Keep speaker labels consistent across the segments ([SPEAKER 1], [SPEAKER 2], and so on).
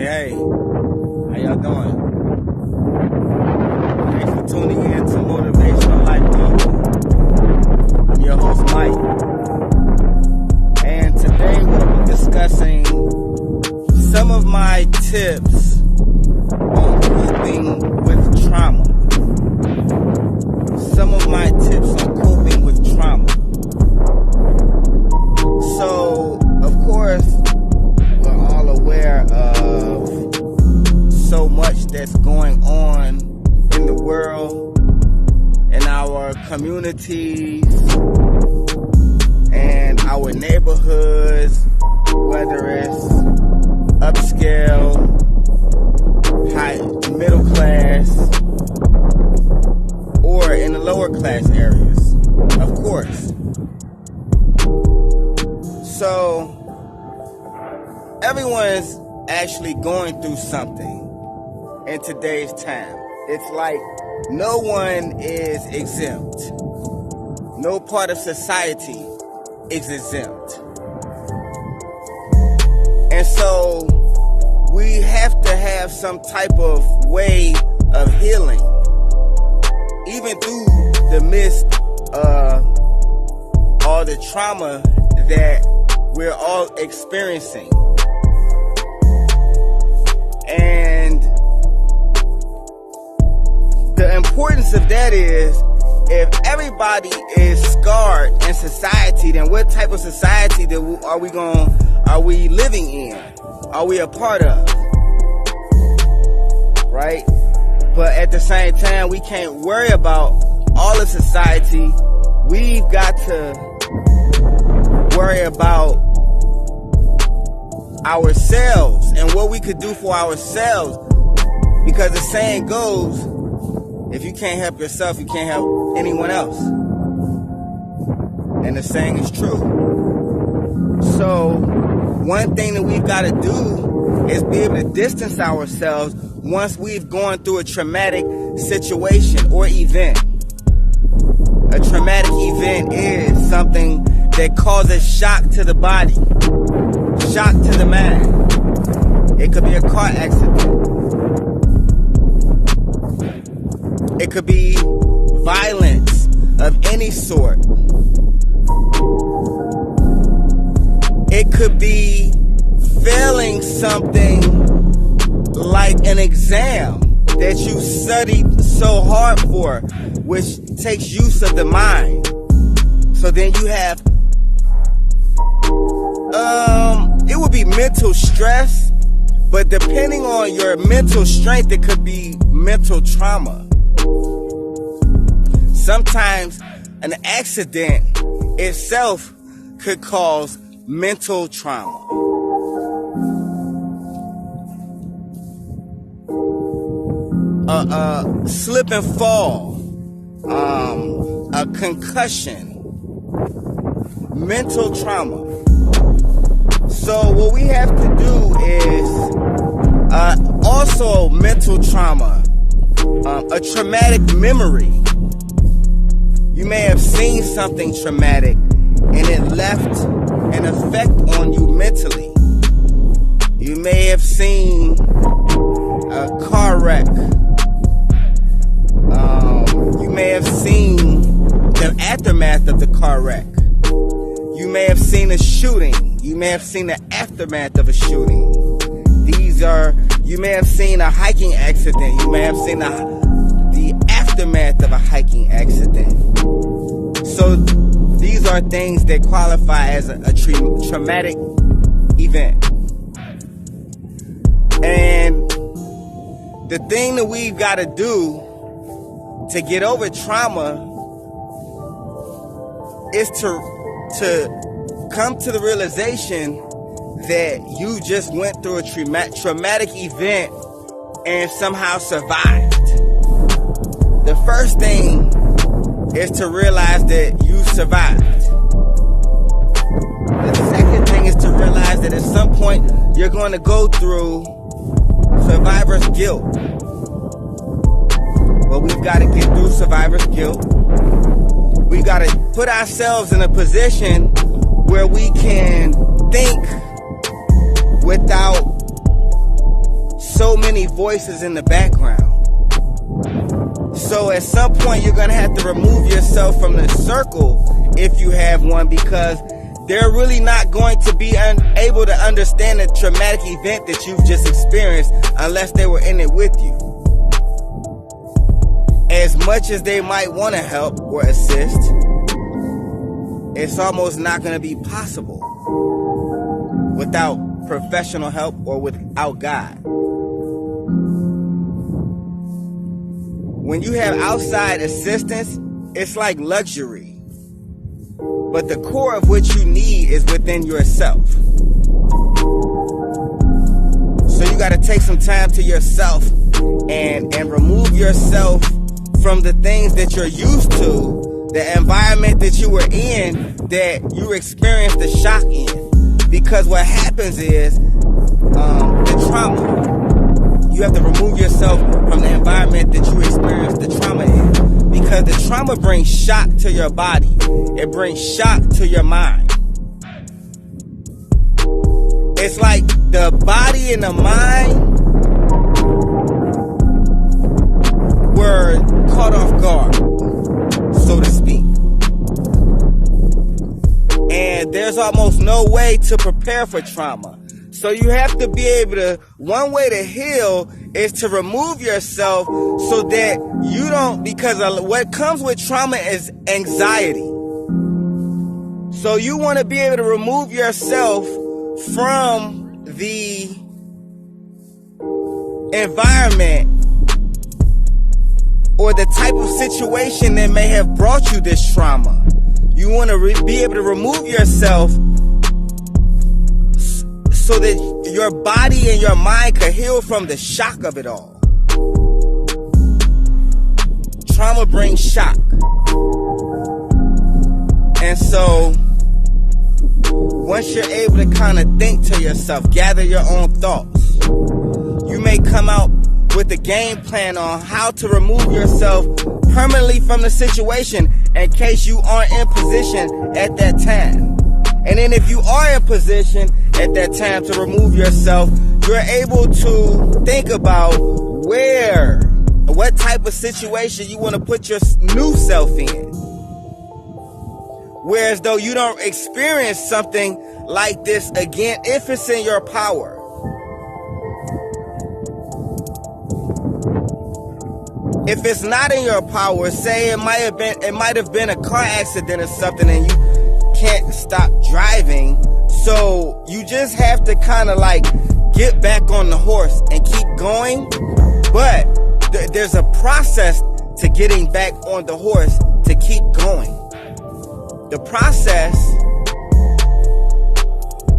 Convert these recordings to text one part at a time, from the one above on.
[SPEAKER 1] Hey, how y'all doing? Thanks for tuning in to Motivational Life Global. I'm your host, Mike. And today we'll be discussing some of my tips on coping with trauma. Some of my tips on coping with trauma. So, of course, we're all aware of so much that's going on in the world, in our communities, and our neighborhoods, whether it's upscale, high, middle class, or in the lower class areas, of course. So, everyone's actually going through something in today's time. It's like no one is exempt. No part of society is exempt. And so, we have to have some type of way of healing, even through the midst of all the trauma that we're all experiencing. And the importance of that is, if everybody is scarred in society, then what type of society are we living in? Are we a part of? Right? But at the same time, we can't worry about all of society. We've got to worry about ourselves and what we could do for ourselves, because the saying goes, if you can't help yourself, you can't help anyone else. And the saying is true. So one thing that we've got to do is be able to distance ourselves once we've gone through a traumatic situation or event. A traumatic event is something that causes shock to the body, shock to the mind. It could be a car accident. It could be violence of any sort. It could be failing something like an exam that you studied so hard for, which takes use of the mind. So then you have it would be mental stress, but depending on your mental strength, it could be mental trauma. Sometimes an accident itself could cause mental trauma. A slip and fall, a concussion, mental trauma. So what we have to do is also mental trauma, a traumatic memory. You may have seen something traumatic and it left an effect on you mentally. You may have seen a car wreck. You may have seen the aftermath of the car wreck. You may have seen a shooting. You may have seen the aftermath of a shooting. You may have seen a hiking accident. You may have seen the aftermath of a hiking accident. So these are things that qualify as a traumatic event. And the thing that we've got to do to get over trauma is to come to the realization that you just went through a traumatic event and somehow survived. The first thing is to realize that you survived. The second thing is to realize that at some point you're going to go through survivor's guilt. Well, we've got to get through survivor's guilt. We've got to put ourselves in a position where we can think without so many voices in the background. So at some point you're going to have to remove yourself from the circle if you have one, because they're really not going to be able to understand the traumatic event that you've just experienced unless they were in it with you. As much as they might want to help or assist, it's almost not going to be possible without professional help or without God. When you have outside assistance, it's like luxury. But the core of what you need is within yourself. So you got to take some time to yourself and remove yourself from the things that you're used to, the environment that you were in, that you experienced the shock in. Because what happens is the trauma. You have to remove yourself from the environment that you experienced the trauma in. Because the trauma brings shock to your body. It brings shock to your mind. It's like the body and the mind were caught off guard, so to speak. And there's almost no way to prepare for trauma. So you have to be able to, one way to heal is to remove yourself so that you don't, because what comes with trauma is anxiety. So you want to be able to remove yourself from the environment or the type of situation that may have brought you this trauma. You want to be able to remove yourself so that your body and your mind can heal from the shock of it all. Trauma brings shock. And so, once you're able to kind of think to yourself, gather your own thoughts, you may come out with a game plan on how to remove yourself permanently from the situation in case you aren't in position at that time. And then if you are in position at that time to remove yourself, you're able to think about what type of situation you want to put your new self in. Whereas though you don't experience something like this again, if it's in your power. If it's not in your power, say it might have been a car accident or something and you can't stop driving, so you just have to kind of like get back on the horse and keep going. But there's a process to getting back on the horse to keep going. The process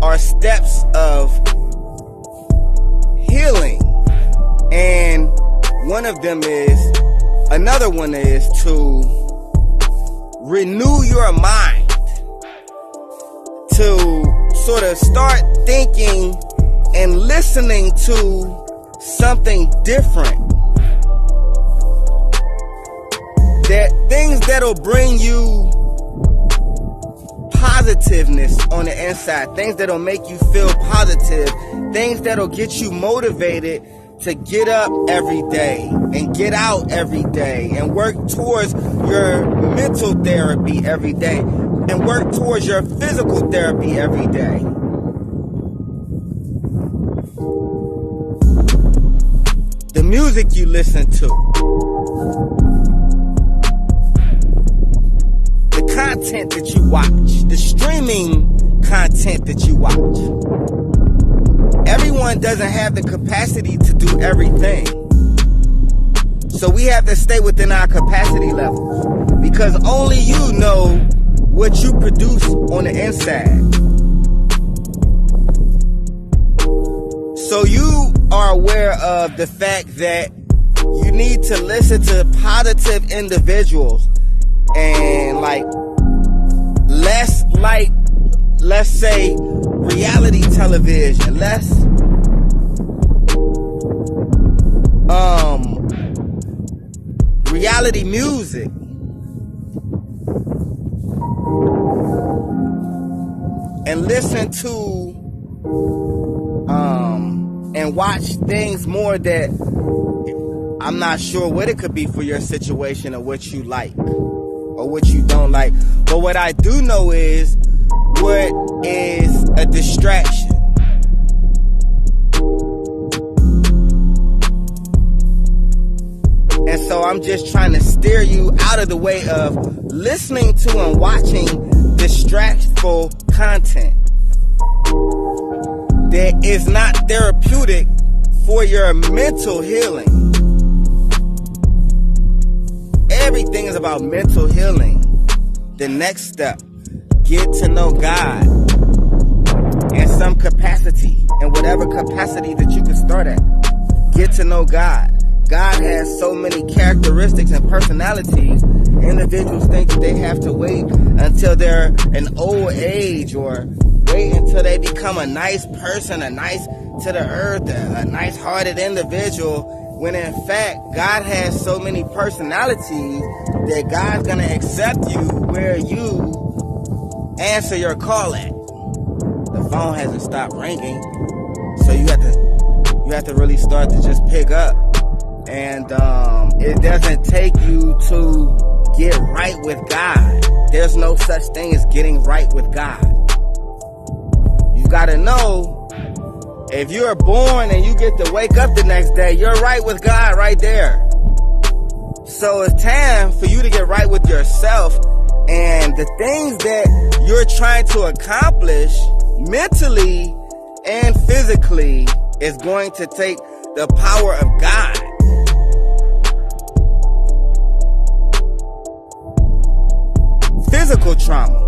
[SPEAKER 1] are steps of healing, and another one is to renew your mind, to sort of start thinking and listening to something different. That things that'll bring you positiveness on the inside, things that'll make you feel positive, things that'll get you motivated to get up every day and get out every day and work towards your mental therapy every day and work towards your physical therapy every day. The music you listen to, the content that you watch, the streaming content that you watch. Everyone doesn't have the capacity to do everything. So we have to stay within our capacity levels, because only you know what you produce on the inside. So you are aware of the fact that you need to listen to positive individuals and less like, let's say, reality television, less reality music. And listen to and and watch things more that I'm not sure what it could be for your situation or what you like or what you don't like. But what I do know is what is a distraction. And so I'm just trying to steer you out of the way of listening to and watching distractful content that is not therapeutic for your mental healing. Everything is about mental healing. The next step, get to know God in some capacity, in whatever capacity that you can start at. Get to know God. God has so many characteristics and personalities. Individuals think that they have to wait until they're an old age or wait until they become a nice person, a nice to the earth, a nice-hearted individual, when in fact, God has so many personalities that God's going to accept you where you answer your call at. The phone hasn't stopped ringing, so you have to really start to just pick up. And it doesn't take you to get right with God. There's no such thing as getting right with God. You've got to know, if you're born and you get to wake up the next day, you're right with God right there. So it's time for you to get right with yourself, and the things that you're trying to accomplish mentally and physically is going to take the power of God. Physical trauma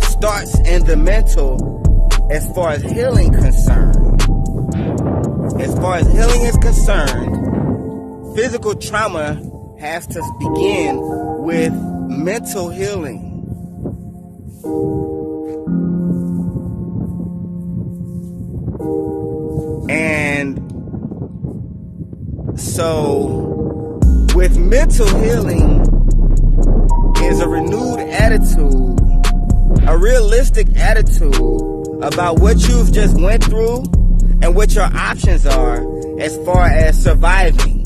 [SPEAKER 1] starts in the mental as far as healing concerned. As far as healing is concerned, physical trauma has to begin with mental healing. And so with mental healing is a renewed attitude, a realistic attitude about what you've just went through and what your options are as far as surviving.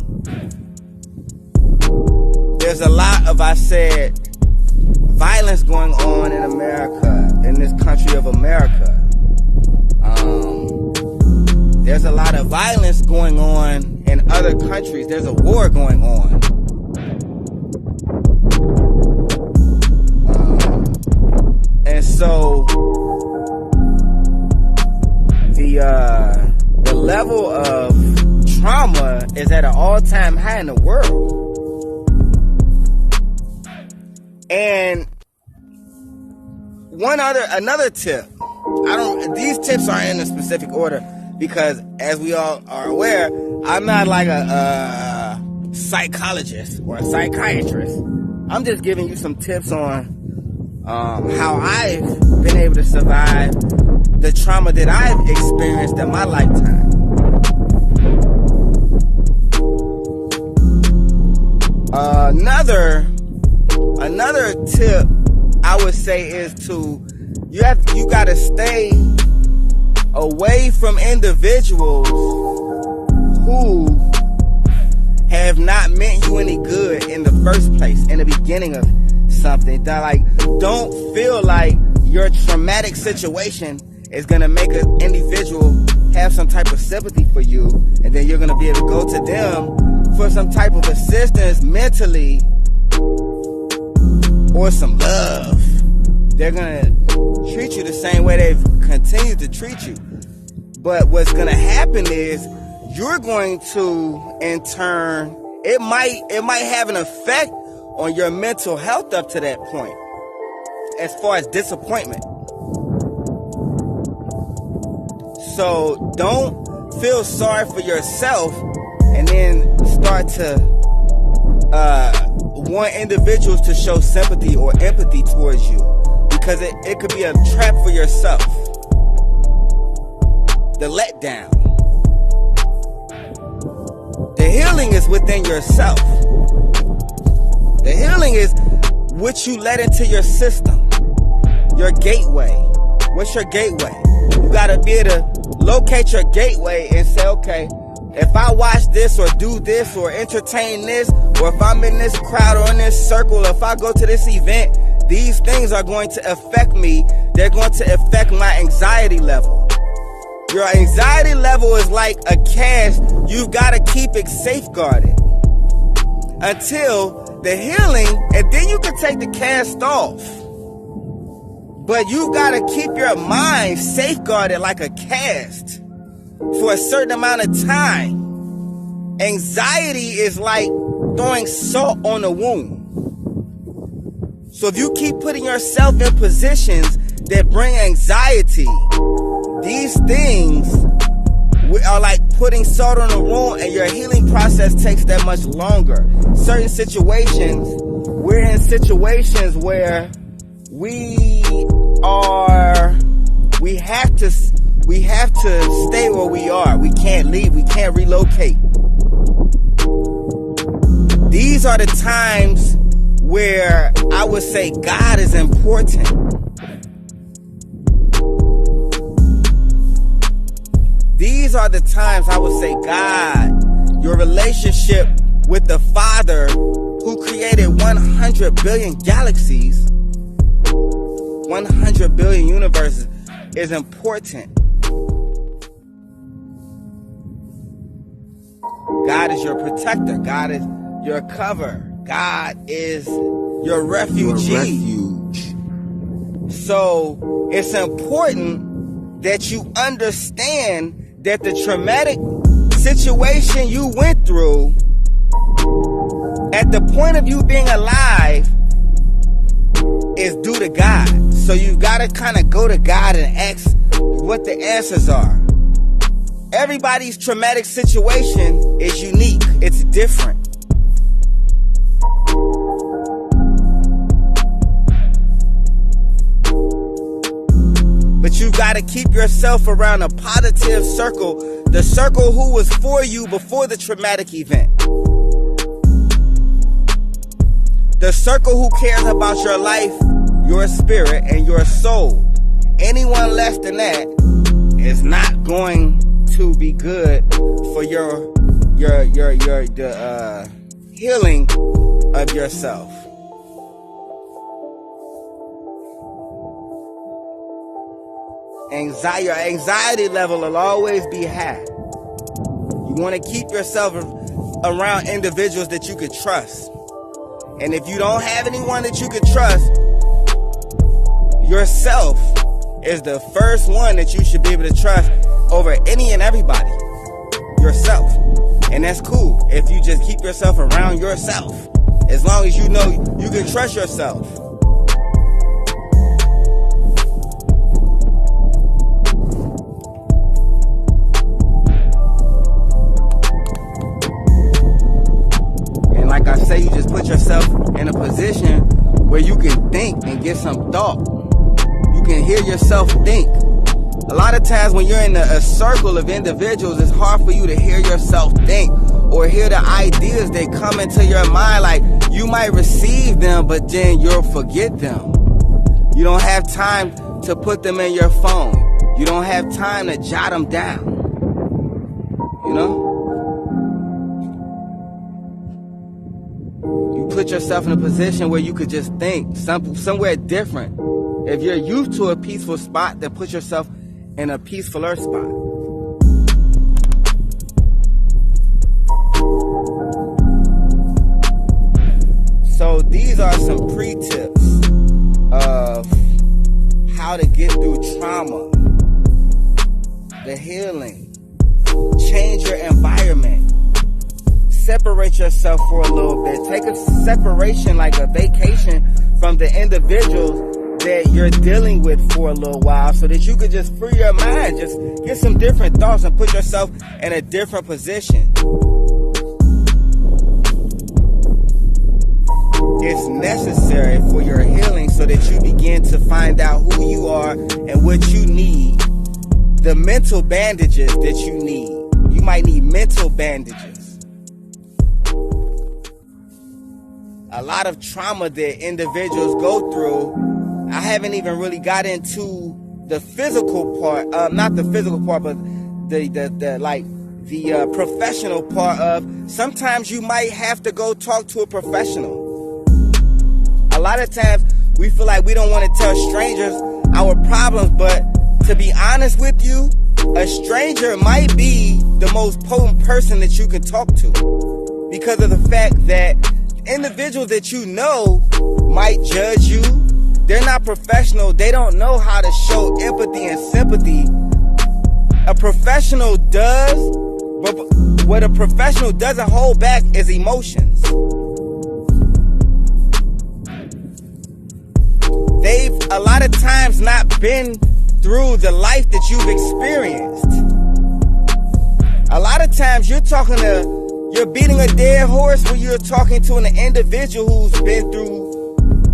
[SPEAKER 1] There's a lot of, I said, violence going on in America, in this country of America. There's a lot of violence going on in other countries. There's a war going on. And so the level of trauma is at an all-time high in the world. And another tip. These tips aren't in a specific order because, as we all are aware, I'm not like a psychologist or a psychiatrist. I'm just giving you some tips on how I've been able to survive the trauma that I've experienced in my lifetime. Another tip I would say is you gotta stay away from individuals who have not meant you any good in the first place, in the beginning of something. That don't feel like your traumatic situation is gonna make an individual have some type of sympathy for you, and then you're gonna be able to go to them for some type of assistance mentally or some love. They're gonna treat you the same way they've continued to treat you. But what's gonna happen is you're going to, in turn, it might have an effect on your mental health up to that point, as far as disappointment. So don't feel sorry for yourself and then start to want individuals to show sympathy or empathy towards you, because it could be a trap for yourself. The letdown. The healing is within yourself. The healing is what you let into your system. Your gateway. What's your gateway? You gotta be able to locate your gateway and say, okay, if I watch this or do this or entertain this, or if I'm in this crowd or in this circle, if I go to this event, these things are going to affect me. They're going to affect my anxiety level. Your anxiety level is like a cast. You've got to keep it safeguarded until the healing, and then you can take the cast off. But you got to keep your mind safeguarded like a cast for a certain amount of time. Anxiety is like throwing salt on the wound. So if you keep putting yourself in positions that bring anxiety, these things are like putting salt on the wound, and your healing process takes that much longer. Certain situations, we're in situations where we have to stay where we are. We can't leave. We can't relocate. These are the times where I would say God is important. These are the times I would say God, your relationship with the Father who created 100 billion galaxies, 100 billion universes, is important. God is your protector. God is your cover. God is your refugee. So it's important that you understand that the traumatic situation you went through, at the point of you being alive, is due to God. So you've got to kind of go to God and ask what the answers are. Everybody's traumatic situation is unique. It's different. But you've got to keep yourself around a positive circle, the circle who was for you before the traumatic event. The circle who cares about your life, your spirit, and your soul. Anyone less than that is not going to be good for the healing of yourself. Your anxiety level will always be high. You want to keep yourself around individuals that you can trust. And if you don't have anyone that you can trust, yourself is the first one that you should be able to trust over any and everybody. Yourself. And that's cool if you just keep yourself around yourself. As long as you know you can trust yourself. And like I say, you just put yourself in a position where you can think and get some thought. You can hear yourself think. A lot of times when you're in a circle of individuals, it's hard for you to hear yourself think or hear the ideas that come into your mind. Like, you might receive them, but then you'll forget them. You don't have time to put them in your phone. You don't have time to jot them down. You know? You put yourself in a position where you could just think somewhere different. If you're used to a peaceful spot, then put yourself in a peacefuler spot. So these are some pre-tips of how to get through trauma, the healing, change your environment, separate yourself for a little bit, take a separation like a vacation from the individuals that you're dealing with for a little while, so that you could just free your mind, just get some different thoughts and put yourself in a different position. It's necessary for your healing so that you begin to find out who you are and what you need. The mental bandages that you need. You might need mental bandages. A lot of trauma that individuals go through, I haven't even really got into the physical part, not the physical part, but the professional part of, sometimes you might have to go talk to a professional. A lot of times we feel like we don't want to tell strangers our problems, but to be honest with you, a stranger might be the most potent person that you can talk to, because of the fact that individuals that you know might judge you. They're not professional. They don't know how to show empathy and sympathy. A professional does, but what a professional doesn't hold back is emotions. They've a lot of times not been through the life that you've experienced. A lot of times you're beating a dead horse when you're talking to an individual who's been through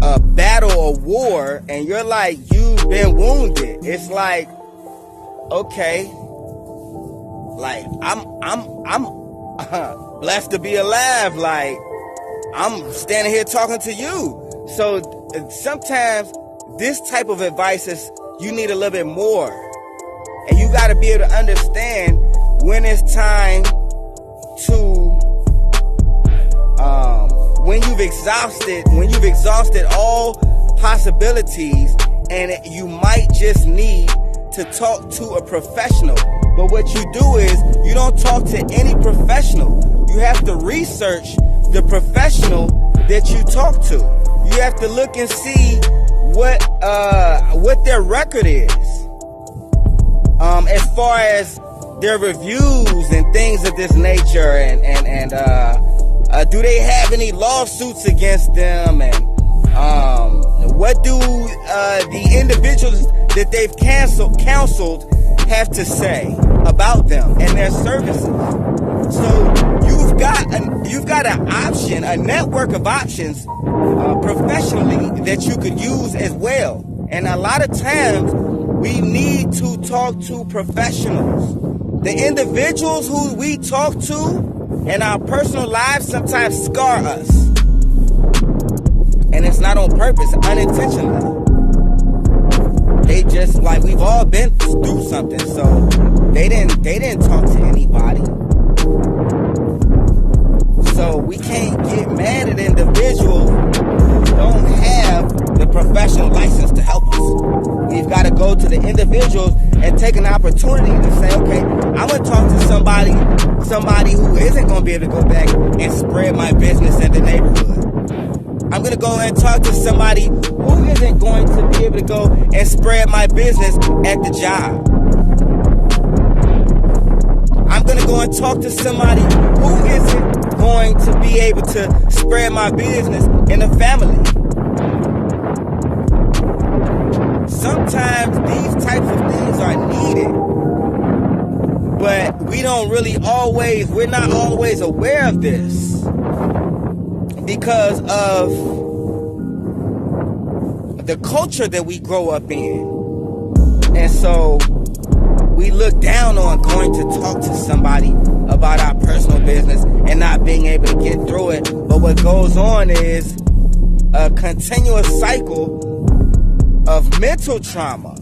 [SPEAKER 1] a battle or war, and you're like, you've been wounded. It's like, okay, like I'm blessed to be alive. Like, I'm standing here talking to you. So sometimes this type of advice is, you need a little bit more, and you got to be able to understand when it's time to when you've exhausted all possibilities, and you might just need to talk to a professional. But what you do is, you don't talk to any professional. You have to research the professional that you talk to. You have to look and see what their record is, as far as their reviews and things of this nature, and do they have any lawsuits against them, and what do the individuals that they've counseled have to say about them and their services. So you've got an option, a network of options professionally that you could use as well. And a lot of times we need to talk to professionals. The individuals who we talk to in our personal lives sometimes scar us. And it's not on purpose, unintentionally. They just, like, we've all been through something, so they didn't talk to anybody. So we can't get mad at individuals who don't have the professional license to help us. We've got to go to the individuals and take an opportunity to say, okay, I'm going to talk to somebody who isn't going to be able to go back and spread my business in the neighborhood. I'm going to go and talk to somebody who isn't going to be able to go and spread my business at the job. I'm going to go and talk to somebody who isn't going to be able to spread my business in the family. Sometimes these types of things are needed, but we're not always aware of this because of the culture that we grow up in. And so we look down on going to talk to somebody about our personal business and not being able to get through it. But what goes on is a continuous cycle of mental trauma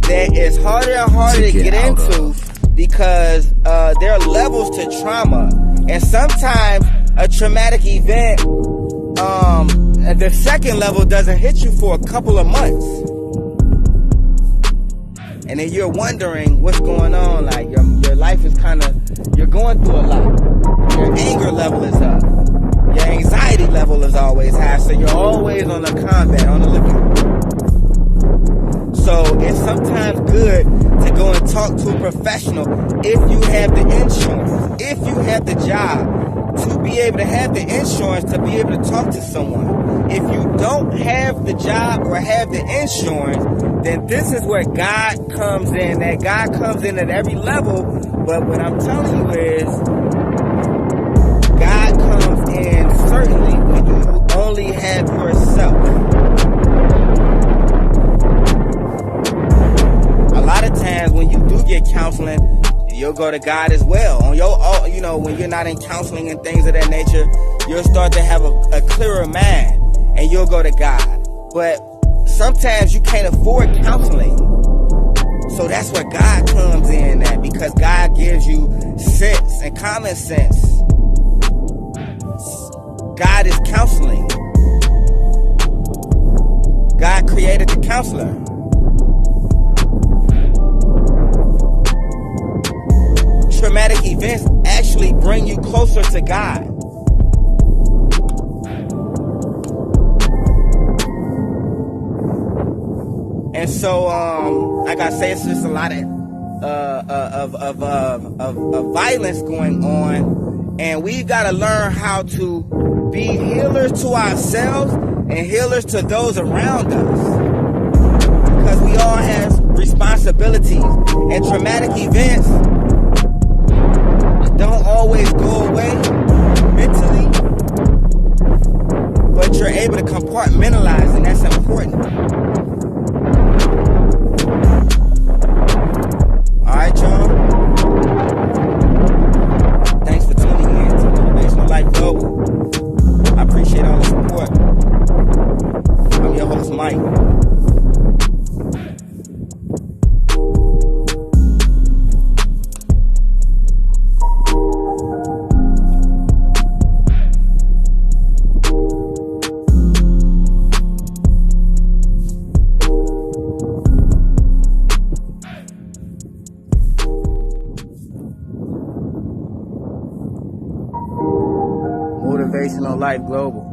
[SPEAKER 1] that is harder and harder to get into because there are levels to trauma. And sometimes a traumatic event, the second level doesn't hit you for a couple of months. And then you're wondering what's going on. Like, your life is you're going through a lot. Your anger level is up. Your anxiety level is always high. So you're always on the combat, on the lookout. So it's sometimes good to go and talk to a professional if you have the insurance, if you have the job, to be able to have the insurance to be able to talk to someone. If you don't have the job or have the insurance, then this is where God comes in. That God comes in at every level. But what I'm telling you is, God comes in certainly when you only have yourself. A lot of times when you do get counseling, you'll go to God as well. When you're not in counseling and things of that nature, you'll start to have a clearer mind, and you'll go to God. But sometimes you can't afford counseling. So that's where God comes in at, because God gives you sense and common sense. God is counseling. God created the counselor. Traumatic events actually bring you closer to God. And so, like I say, it's just a lot of violence going on, and we got to learn how to be healers to ourselves and healers to those around us, because we all have responsibilities, and traumatic events don't always go away mentally, but you're able to compartmentalize, and that's important. Alright, y'all. Thanks for tuning in to Motivational Life Global. I appreciate all the support. I'm your host, Mike. Motivational Life Global.